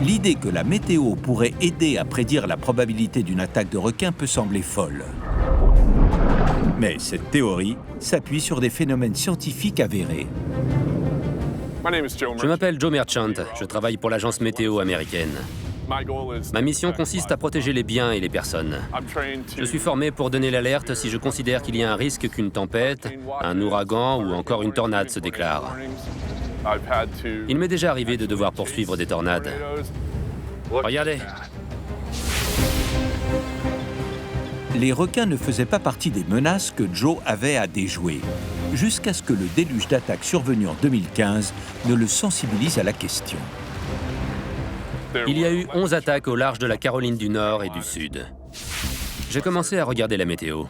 L'idée que la météo pourrait aider à prédire la probabilité d'une attaque de requin peut sembler folle. Mais cette théorie s'appuie sur des phénomènes scientifiques avérés. Je m'appelle Joe Merchant, je travaille pour l'agence météo américaine. Ma mission consiste à protéger les biens et les personnes. Je suis formé pour donner l'alerte si je considère qu'il y a un risque qu'une tempête, un ouragan ou encore une tornade se déclare. Il m'est déjà arrivé de devoir poursuivre des tornades. Regardez. Les requins ne faisaient pas partie des menaces que Joe avait à déjouer, jusqu'à ce que le déluge d'attaques survenu en 2015 ne le sensibilise à la question. Il y a eu 11 attaques au large de la Caroline du Nord et du Sud. J'ai commencé à regarder la météo.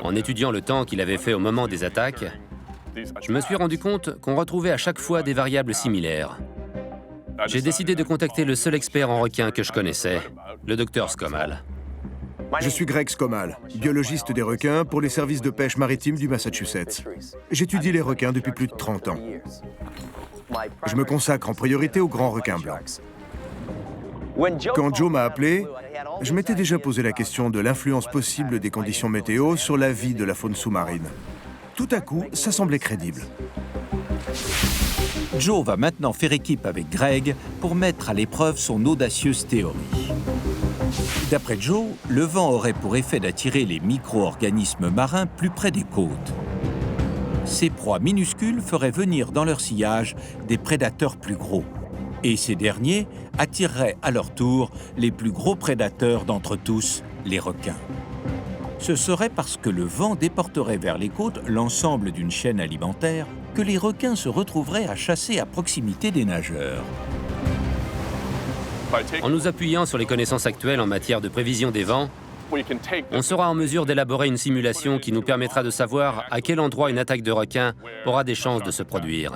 En étudiant le temps qu'il avait fait au moment des attaques, je me suis rendu compte qu'on retrouvait à chaque fois des variables similaires. J'ai décidé de contacter le seul expert en requins que je connaissais, le docteur Skomal. Je suis Greg Skomal, biologiste des requins pour les services de pêche maritime du Massachusetts. J'étudie les requins depuis plus de 30 ans. Je me consacre en priorité aux grands requins blancs. Quand Joe m'a appelé, je m'étais déjà posé la question de l'influence possible des conditions météo sur la vie de la faune sous-marine. Tout à coup, ça semblait crédible. Joe va maintenant faire équipe avec Greg pour mettre à l'épreuve son audacieuse théorie. D'après Joe, le vent aurait pour effet d'attirer les micro-organismes marins plus près des côtes. Ces proies minuscules feraient venir dans leur sillage des prédateurs plus gros. Et ces derniers attireraient à leur tour les plus gros prédateurs d'entre tous, les requins. Ce serait parce que le vent déporterait vers les côtes l'ensemble d'une chaîne alimentaire que les requins se retrouveraient à chasser à proximité des nageurs. En nous appuyant sur les connaissances actuelles en matière de prévision des vents, on sera en mesure d'élaborer une simulation qui nous permettra de savoir à quel endroit une attaque de requin aura des chances de se produire.